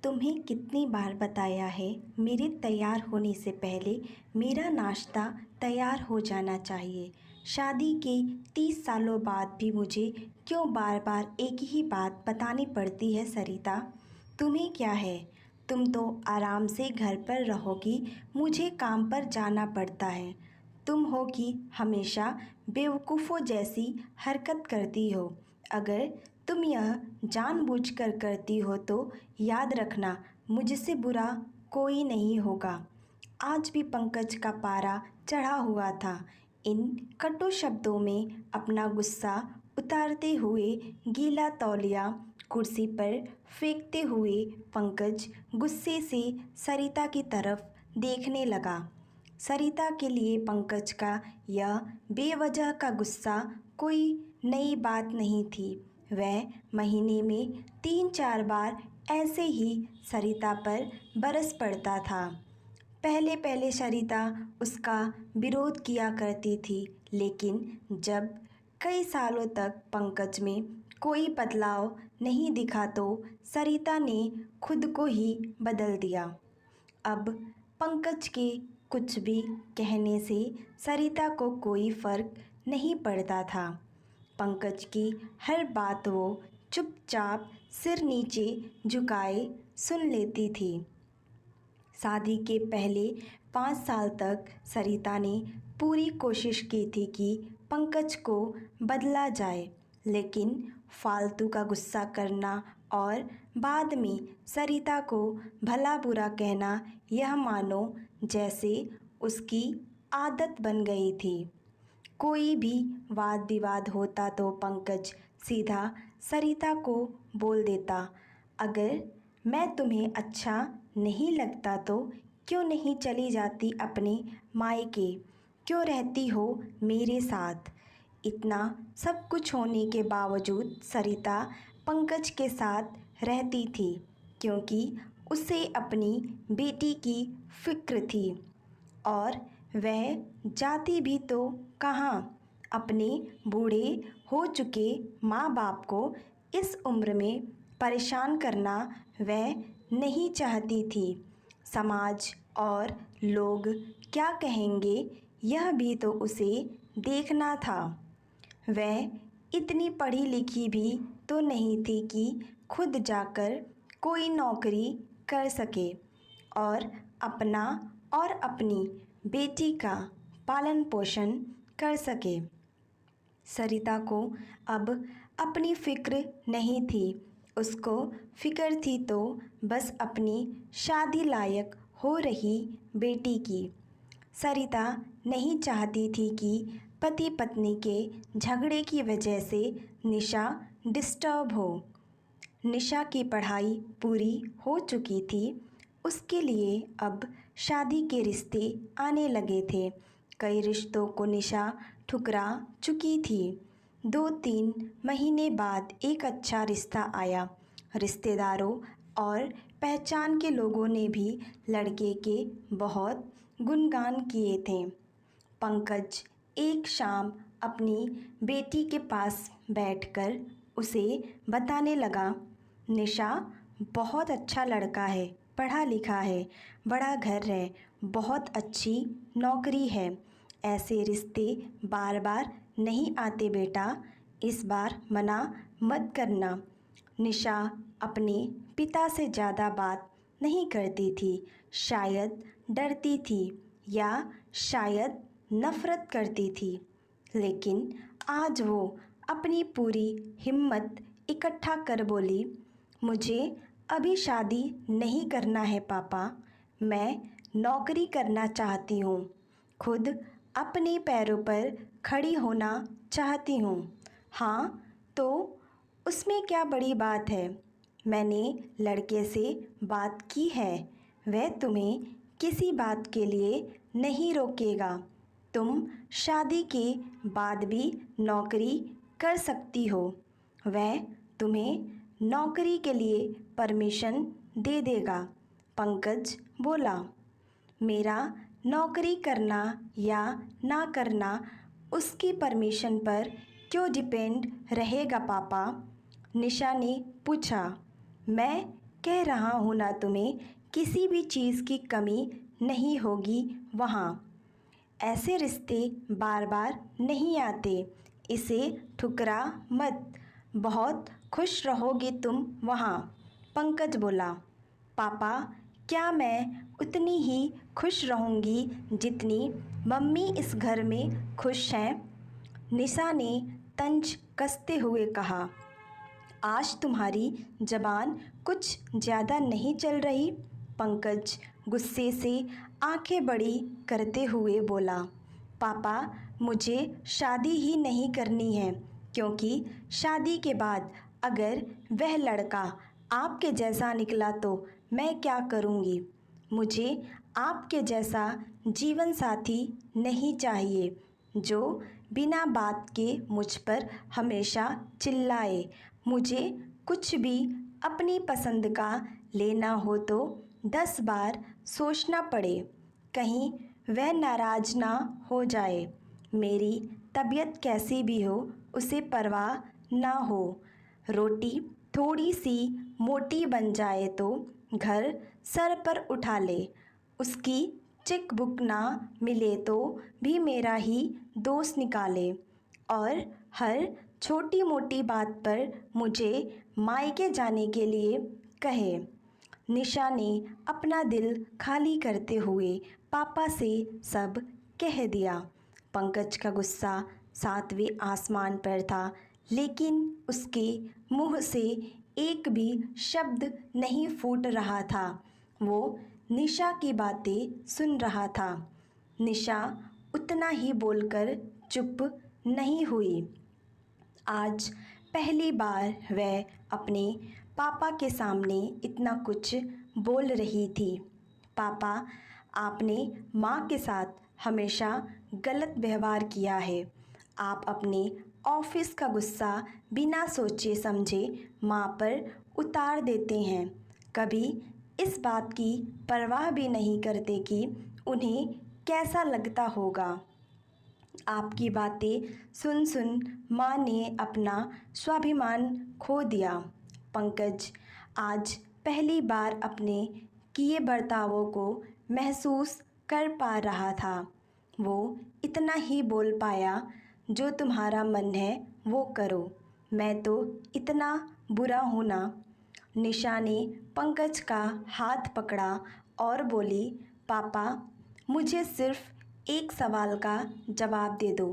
तुम्हें कितनी बार बताया है मेरे तैयार होने से पहले मेरा नाश्ता तैयार हो जाना चाहिए। शादी के 30 सालों बाद भी मुझे क्यों बार बार एक ही बात बतानी पड़ती है सरिता? तुम्हें क्या है? तुम तो आराम से घर पर रहोगी, मुझे काम पर जाना पड़ता है। तुम हो कि हमेशा बेवकूफ़ों जैसी हरकत करती हो। अगर तुम यह जानबूझकर करती हो तो याद रखना, मुझसे बुरा कोई नहीं होगा। आज भी पंकज का पारा चढ़ा हुआ था। इन कटु शब्दों में अपना गुस्सा उतारते हुए गीला तौलिया कुर्सी पर फेंकते हुए पंकज गुस्से से सरिता की तरफ देखने लगा। सरिता के लिए पंकज का यह बेवजह का गुस्सा कोई नई बात नहीं थी। वह महीने में 3-4 बार ऐसे ही सरिता पर बरस पड़ता था। पहले पहले सरिता उसका विरोध किया करती थी, लेकिन जब कई सालों तक पंकज में कोई बदलाव नहीं दिखा तो सरिता ने खुद को ही बदल दिया। अब पंकज के कुछ भी कहने से सरिता को कोई फर्क नहीं पड़ता था। पंकज की हर बात वो चुपचाप सिर नीचे झुकाए सुन लेती थी। शादी के पहले 5 साल तक सरिता ने पूरी कोशिश की थी कि पंकज को बदला जाए, लेकिन फालतू का गुस्सा करना और बाद में सरिता को भला बुरा कहना यह मानो जैसे उसकी आदत बन गई थी। कोई भी वाद विवाद होता तो पंकज सीधा सरिता को बोल देता, अगर मैं तुम्हें अच्छा नहीं लगता तो क्यों नहीं चली जाती अपने मायके, क्यों रहती हो मेरे साथ? इतना सब कुछ होने के बावजूद सरिता पंकज के साथ रहती थी, क्योंकि उसे अपनी बेटी की फिक्र थी। और वह जाती भी तो कहाँ? अपने बूढ़े हो चुके माँ बाप को इस उम्र में परेशान करना वह नहीं चाहती थी। समाज और लोग क्या कहेंगे, यह भी तो उसे देखना था। वह इतनी पढ़ी लिखी भी तो नहीं थी कि खुद जाकर कोई नौकरी कर सके और अपना और अपनी बेटी का पालन पोषण कर सके। सरिता को अब अपनी फिक्र नहीं थी, उसको फिक्र थी तो बस अपनी शादी लायक हो रही बेटी की। सरिता नहीं चाहती थी कि पति पत्नी के झगड़े की वजह से निशा डिस्टर्ब हो। निशा की पढ़ाई पूरी हो चुकी थी, उसके लिए अब शादी के रिश्ते आने लगे थे। कई रिश्तों को निशा ठुकरा चुकी थी। 2-3 महीने बाद एक अच्छा रिश्ता आया। रिश्तेदारों और पहचान के लोगों ने भी लड़के के बहुत गुणगान किए थे। पंकज एक शाम अपनी बेटी के पास बैठकर उसे बताने लगा, निशा बहुत अच्छा लड़का है, पढ़ा लिखा है, बड़ा घर है, बहुत अच्छी नौकरी है। ऐसे रिश्ते बार बार नहीं आते बेटा, इस बार मना मत करना। निशा अपने पिता से ज़्यादा बात नहीं करती थी, शायद डरती थी या शायद नफ़रत करती थी, लेकिन आज वो अपनी पूरी हिम्मत इकट्ठा कर बोली, मुझे अभी शादी नहीं करना है पापा, मैं नौकरी करना चाहती हूँ, खुद अपने पैरों पर खड़ी होना चाहती हूँ। हाँ तो उसमें क्या बड़ी बात है? मैंने लड़के से बात की है, वह तुम्हें किसी बात के लिए नहीं रोकेगा। तुम शादी के बाद भी नौकरी कर सकती हो, वह तुम्हें नौकरी के लिए परमिशन दे देगा। पंकज बोला, मेरा नौकरी करना या ना करना उसकी परमिशन पर क्यों डिपेंड रहेगा पापा? निशा ने पूछा, मैं कह रहा हूँ ना तुम्हें, किसी भी चीज़ की कमी नहीं होगी वहाँ। ऐसे रिश्ते बार बार नहीं आते, इसे ठुकरा मत, बहुत खुश रहोगे तुम वहाँ। पंकज बोला, पापा क्या मैं उतनी ही खुश रहूँगी जितनी मम्मी इस घर में खुश हैं? निशा ने तंज कसते हुए कहा, आज तुम्हारी ज़बान कुछ ज़्यादा नहीं चल रही? पंकज गुस्से से आंखें बड़ी करते हुए बोला, पापा मुझे शादी ही नहीं करनी है, क्योंकि शादी के बाद अगर वह लड़का आपके जैसा निकला तो मैं क्या करूँगी? मुझे आपके जैसा जीवन साथी नहीं चाहिए, जो बिना बात के मुझ पर हमेशा चिल्लाए। मुझे कुछ भी अपनी पसंद का लेना हो तो 10 बार सोचना पड़े, कहीं वह नाराज़ ना हो जाए। मेरी तबीयत कैसी भी हो उसे परवाह ना हो। रोटी थोड़ी सी मोटी बन जाए तो घर सर पर उठा ले। उसकी चेक बुक ना मिले तो भी मेरा ही दोष निकाले और हर छोटी मोटी बात पर मुझे मायके जाने के लिए कहे। निशा ने अपना दिल खाली करते हुए पापा से सब कह दिया। पंकज का गुस्सा सातवें आसमान पर था, लेकिन उसके मुंह से एक भी शब्द नहीं फूट रहा था। वो निशा की बातें सुन रहा था। निशा उतना ही बोलकर चुप नहीं हुई। आज पहली बार वह अपने पापा के सामने इतना कुछ बोल रही थी। पापा, आपने माँ के साथ हमेशा गलत व्यवहार किया है। आप अपने ऑफिस का गुस्सा बिना सोचे समझे माँ पर उतार देते हैं। कभी इस बात की परवाह भी नहीं करते कि उन्हें कैसा लगता होगा। आपकी बातें सुन सुन माँ ने अपना स्वाभिमान खो दिया। पंकज आज पहली बार अपने किए बर्तावों को महसूस कर पा रहा था। वो इतना ही बोल पाया, जो तुम्हारा मन है वो करो, मैं तो इतना बुरा हूँ ना? निशा ने पंकज का हाथ पकड़ा और बोली, पापा मुझे सिर्फ एक सवाल का जवाब दे दो।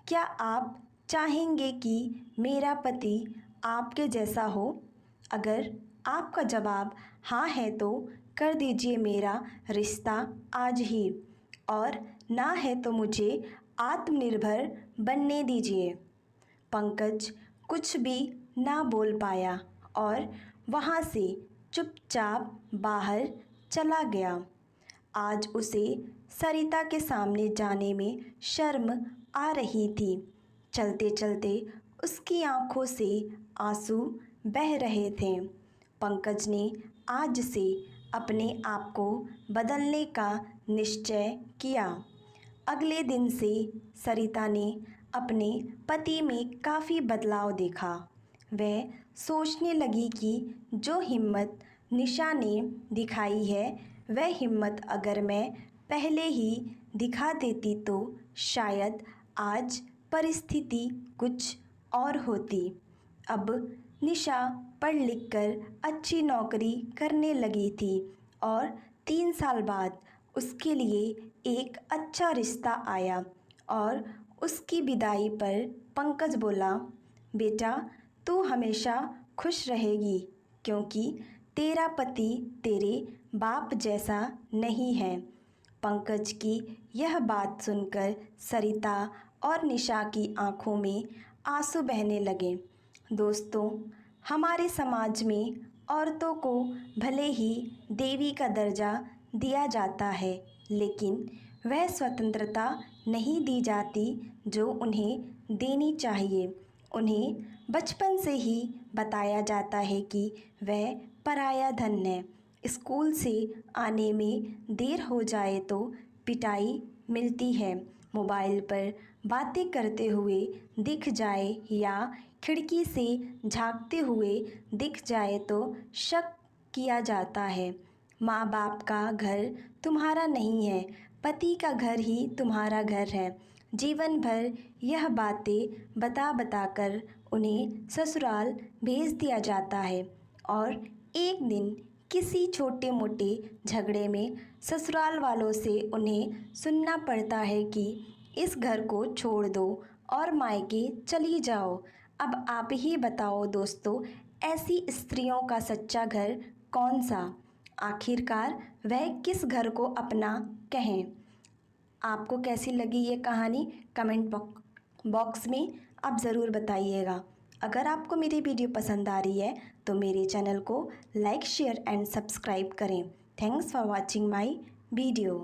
क्या आप चाहेंगे कि मेरा पति आपके जैसा हो? अगर आपका जवाब हाँ है तो कर दीजिए मेरा रिश्ता आज ही, और ना है तो मुझे आत्मनिर्भर बनने दीजिए। पंकज कुछ भी ना बोल पाया और वहाँ से चुपचाप बाहर चला गया। आज उसे सरिता के सामने जाने में शर्म आ रही थी। चलते चलते उसकी आंखों से आंसू बह रहे थे। पंकज ने आज से अपने आप को बदलने का निश्चय किया। अगले दिन से सरिता ने अपने पति में काफ़ी बदलाव देखा। वह सोचने लगी कि जो हिम्मत निशा ने दिखाई है, वह हिम्मत अगर मैं पहले ही दिखा देती तो शायद आज परिस्थिति कुछ और होती। अब निशा पढ़ लिख कर अच्छी नौकरी करने लगी थी और 3 साल बाद उसके लिए एक अच्छा रिश्ता आया और उसकी विदाई पर पंकज बोला, बेटा तू हमेशा खुश रहेगी, क्योंकि तेरा पति तेरे बाप जैसा नहीं है। पंकज की यह बात सुनकर सरिता और निशा की आंखों में आंसू बहने लगे। दोस्तों, हमारे समाज में औरतों को भले ही देवी का दर्जा दिया जाता है, लेकिन वह स्वतंत्रता नहीं दी जाती जो उन्हें देनी चाहिए। उन्हें बचपन से ही बताया जाता है कि वह पराया धन है। स्कूल से आने में देर हो जाए तो पिटाई मिलती है। मोबाइल पर बातें करते हुए दिख जाए या खिड़की से झांकते हुए दिख जाए तो शक किया जाता है। माँ बाप का घर तुम्हारा नहीं है, पति का घर ही तुम्हारा घर है। जीवन भर यह बातें बता बता कर उन्हें ससुराल भेज दिया जाता है और एक दिन किसी छोटे मोटे झगड़े में ससुराल वालों से उन्हें सुनना पड़ता है कि इस घर को छोड़ दो और मायके चली जाओ। अब आप ही बताओ दोस्तों, ऐसी स्त्रियों का सच्चा घर कौन सा? आखिरकार वह किस घर को अपना कहें? आपको कैसी लगी ये कहानी कमेंट बॉक्स में आप ज़रूर बताइएगा। अगर आपको मेरी वीडियो पसंद आ रही है तो मेरे चैनल को लाइक शेयर एंड सब्सक्राइब करें। Thanks for watching my video.